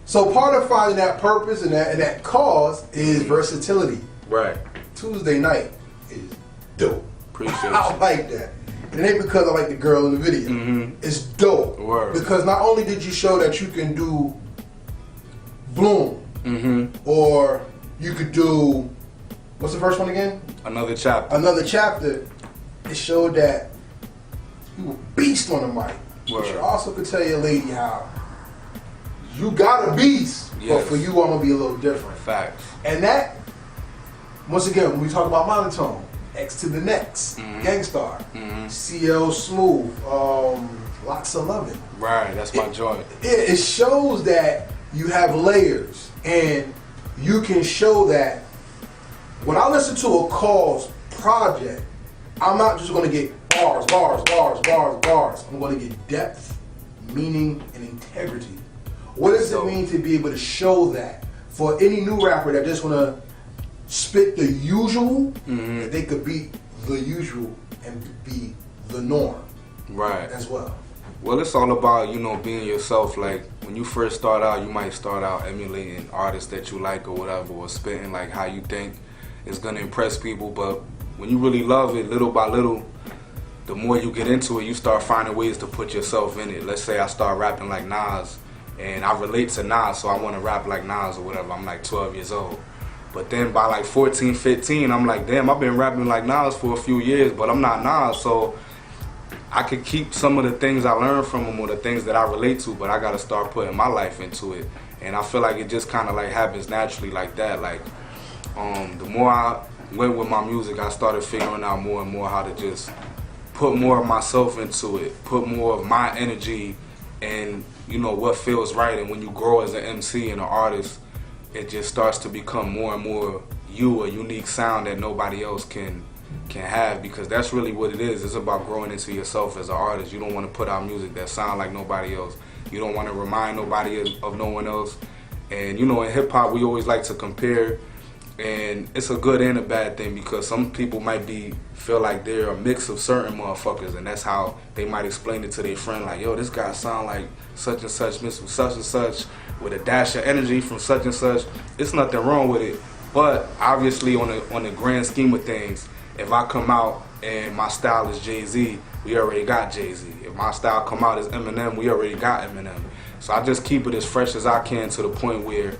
So part of finding that purpose and that cause is versatility. Right. Tuesday Night is dope. Appreciate I you. like that. And it ain't because I like the girl in the video. Mm-hmm. It's dope. Word. Because not only did you show that you can do Bloom, or you could do, what's the first one again? Another chapter. Another Chapter. It showed that you were beast on the mic. Word. But you also could tell your lady how you got a beast, but Yes. for you I'm gonna be a little different. Facts. And that, once again, when we talk about monotone, X to the Next, Gangstar, CL Smooth, Lots of Lovin'. Right, that's my joint. It shows that you have layers, and you can show that when I listen to a Cause project, I'm not just gonna get bars. I'm gonna get depth, meaning, and integrity. What does it mean to be able to show that for any new rapper that just wanna spit the usual, that they could be the usual and be the norm, Right. as well? Well, it's all about, you know, being yourself. Like, when you first start out, you might start out emulating artists that you like or whatever, or spitting like how you think is gonna impress people. But when you really love it, little by little, the more you get into it, you start finding ways to put yourself in it. Let's say I start rapping like Nas, and I relate to Nas, so I want to rap like Nas or whatever. I'm like 12 years old. But then by like 14, 15, I'm like, damn, I've been rapping like Nas for a few years, but I'm not Nas, so I could keep some of the things I learned from him or the things that I relate to, but I gotta start putting my life into it. And I feel like it just kind of like happens naturally like that. Like, the more I went with my music, I started figuring out more and more how to just put more of myself into it, put more of my energy and, you know, what feels right. And when you grow as an MC and an artist, it just starts to become more and more you, a unique sound that nobody else can have, because that's really what it is. It's about growing into yourself as an artist. You don't want to put out music that sound like nobody else. You don't want to remind nobody of no one else. And, you know, in hip-hop, we always like to compare, and it's a good and a bad thing, because some people might feel like they're a mix of certain motherfuckers, and that's how they might explain it to their friend, like, yo, this guy sound like such and such, mixed with such and such, with a dash of energy from such and such. It's nothing wrong with it, but obviously on the grand scheme of things, if I come out and my style is Jay-Z, we already got Jay-Z. If my style come out as Eminem, we already got Eminem. So I just keep it as fresh as I can, to the point where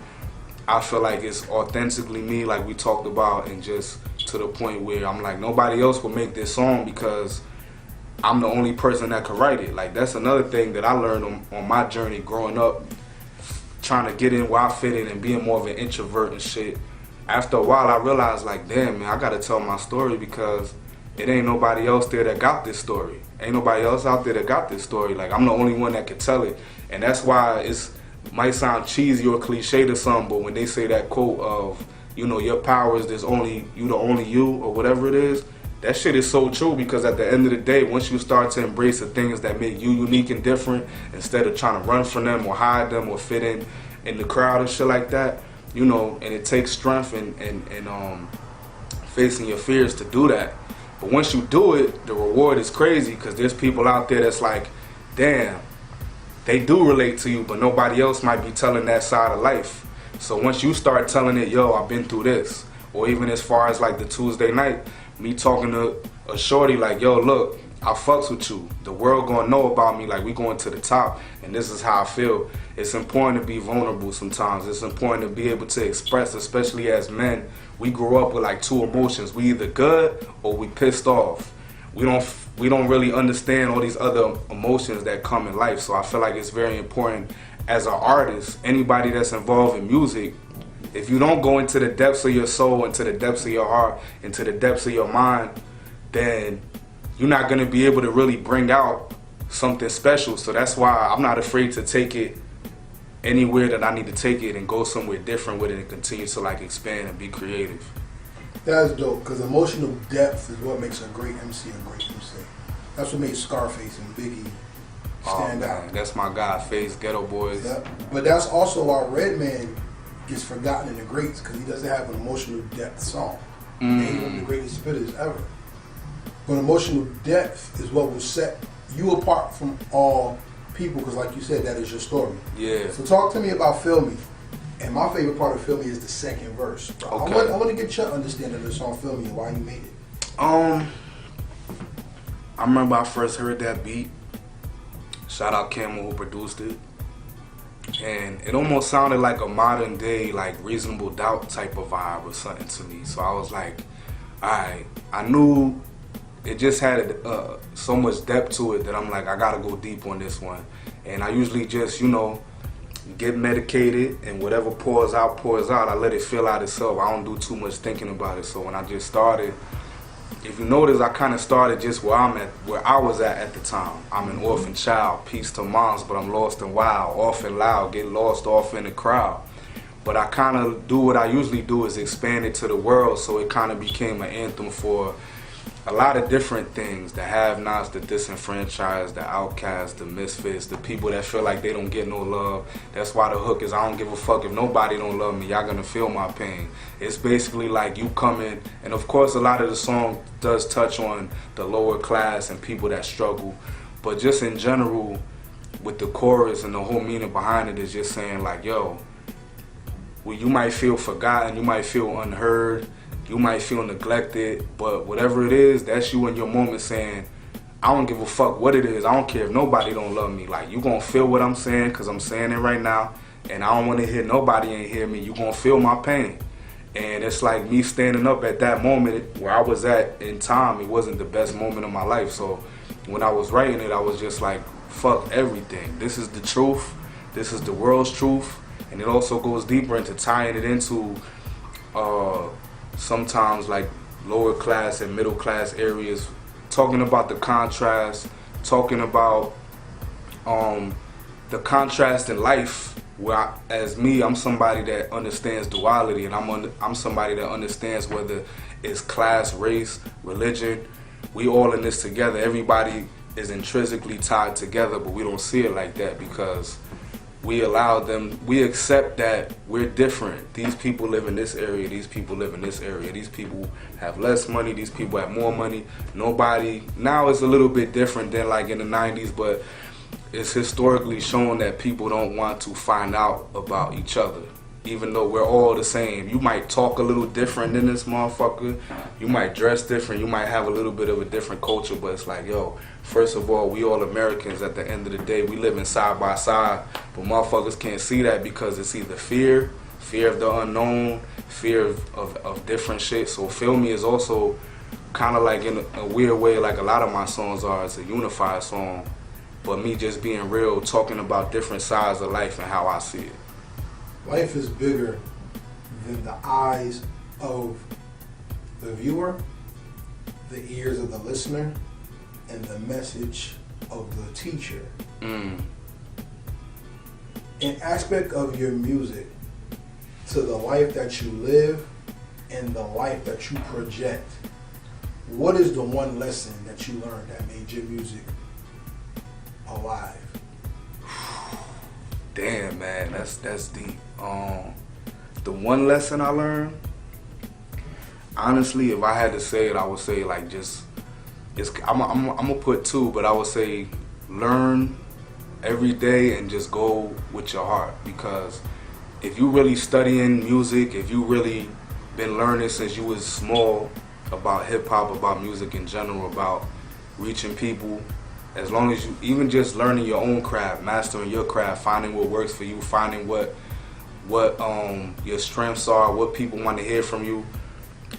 I feel like it's authentically me, like we talked about, and just to the point where I'm like, nobody else will make this song because I'm the only person that could write it. Like, that's another thing that I learned on my journey growing up, trying to get in where I fit in and being more of an introvert and shit. After a while, I realized, like, damn, man, I gotta tell my story, because it ain't nobody else there that got this story. Ain't nobody else out there that got this story. Like, I'm the only one that could tell it. And that's why it might sound cheesy or cliche to some, but when they say that quote of, you know, your power is the only you, or whatever it is, that shit is so true, because at the end of the day, once you start to embrace the things that make you unique and different, instead of trying to run from them or hide them or fit in the crowd and shit like that, you know, and it takes strength and facing your fears to do that. But once you do it, the reward is crazy, because there's people out there that's like, damn, they do relate to you, but nobody else might be telling that side of life. So once you start telling it, yo, I've been through this, or even as far as like the Tuesday Night, me talking to a shorty like, yo, look, I fucks with you. The world gonna know about me, like, we going to the top, and this is how I feel. It's important to be vulnerable sometimes. It's important to be able to express, especially as men. We grow up with like two emotions. We either good or we pissed off. We don't really understand all these other emotions that come in life. So I feel like it's very important as an artist, anybody that's involved in music, if you don't go into the depths of your soul, into the depths of your heart, into the depths of your mind, then you're not going to be able to really bring out something special. So that's why I'm not afraid to take it anywhere that I need to take it and go somewhere different with it and continue to like expand and be creative. That's dope, because emotional depth is what makes a great MC a great MC. That's what made Scarface and Biggie stand out. That's my guy, Face, Ghetto Boys. Yeah. But that's also why Redman gets forgotten in the greats, because he doesn't have an emotional depth song. He's one of the greatest spitters ever. But emotional depth is what will set you apart from all people, because like you said, that is your story. Yeah. So talk to me about Feel Me. And my favorite part of Feel Me is the second verse. Bro. Okay. I want to get your understanding of the song Feel Me and why you made it. I remember I first heard that beat. Shout out Camel who produced it. And it almost sounded like a modern day, like Reasonable Doubt type of vibe or something to me. So I was like, alright, I knew it just had so much depth to it that I'm like, I gotta go deep on this one. And I usually just, get medicated and whatever pours out. I let it fill out itself. I don't do too much thinking about it. So when I just started, if you notice, I kind of started just where I was at the time. I'm an orphan child, peace to moms, but I'm lost and wild, off and loud, get lost off in the crowd. But I kind of do what I usually do is expand it to the world, so it kind of became an anthem for a lot of different things, the have-nots, the disenfranchised, the outcasts, the misfits, the people that feel like they don't get no love. That's why the hook is, I don't give a fuck if nobody don't love me, y'all gonna feel my pain. It's basically like you coming, and of course a lot of the song does touch on the lower class and people that struggle, but just in general, with the chorus and the whole meaning behind it is just saying like, yo, well, you might feel forgotten, you might feel unheard, you might feel neglected, but whatever it is, that's you in your moment saying, I don't give a fuck what it is. I don't care if nobody don't love me. Like, you gonna feel what I'm saying, because I'm saying it right now, and I don't want to hear nobody ain't hear me. You gonna feel my pain. And it's like me standing up at that moment where I was at in time. It wasn't the best moment of my life. So when I was writing it, I was just like, fuck everything. This is the truth. This is the world's truth. And it also goes deeper into tying it into sometimes like lower class and middle class areas, talking about the contrast, talking about the contrast in life, where I'm somebody that understands duality, and I'm somebody that understands whether it's class, race, religion, we all in this together. Everybody is intrinsically tied together, but we don't see it like that because we accept that we're different. These people live in this area, these people live in this area, these people have less money, these people have more money. Now it's a little bit different than like in the 90s, but it's historically shown that people don't want to find out about each other, even though we're all the same. You might talk a little different than this motherfucker, you might dress different, you might have a little bit of a different culture, but it's like, yo, first of all, we all Americans at the end of the day. We living side by side, but motherfuckers can't see that because it's either fear of the unknown, fear of different shit. So Feel Me is also kind of like in a weird way, like a lot of my songs are. It's a unified song, but me just being real, talking about different sides of life and how I see it. Life is bigger than the eyes of the viewer, the ears of the listener, and the message of the teacher. An aspect of your music to the life that you live and the life that you project. What is the one lesson that you learned that made your music alive? Damn, man, that's deep. The one lesson I learned, honestly, if I had to say it, I would say like I'm gonna put two, but I would say learn every day and just go with your heart. Because if you really studying music, if you really been learning since you was small about hip hop, about music in general, about reaching people, as long as you even just learning your own craft, mastering your craft, finding what works for you, finding what your strengths are, what people want to hear from you,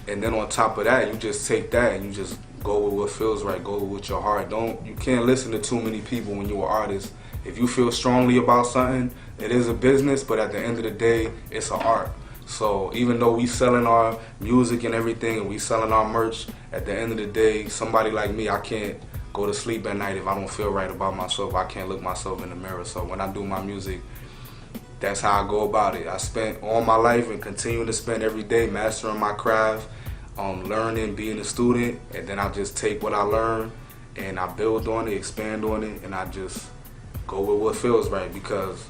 and then on top of that, you just take that and you just go with what feels right, go with your heart. You can't listen to too many people when you're an artist. If you feel strongly about something, it is a business, but at the end of the day, it's an art. So even though we selling our music and everything, and we selling our merch, at the end of the day, somebody like me, I can't go to sleep at night if I don't feel right about myself. I can't look myself in the mirror. So when I do my music, that's how I go about it. I spent all my life and continue to spend every day mastering my craft, learning, being a student, and then I just take what I learn and I build on it, expand on it, and I just go with what feels right. Because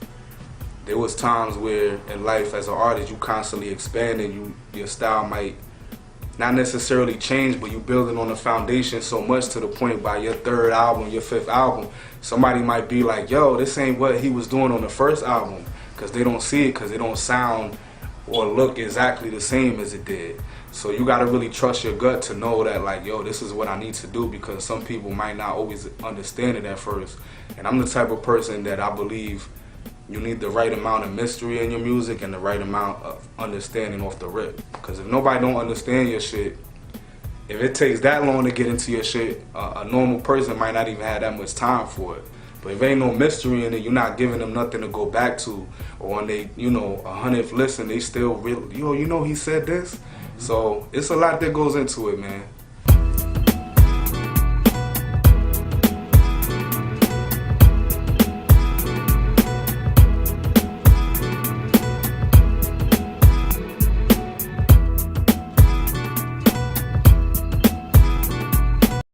there was times where in life as an artist you constantly expanding, your style might not necessarily change, but you building on the foundation so much to the point by your third album, your fifth album, somebody might be like, yo, this ain't what he was doing on the first album, because they don't see it, because it don't sound or look exactly the same as it did. So you gotta really trust your gut to know that, like, yo, this is what I need to do, because some people might not always understand it at first. And I'm the type of person that I believe you need the right amount of mystery in your music and the right amount of understanding off the rip. Because if nobody don't understand your shit, if it takes that long to get into your shit, a normal person might not even have that much time for it. But if ain't no mystery in it, you're not giving them nothing to go back to. Or when they, 100th listen, they still really, you know he said this. So it's a lot that goes into it, man.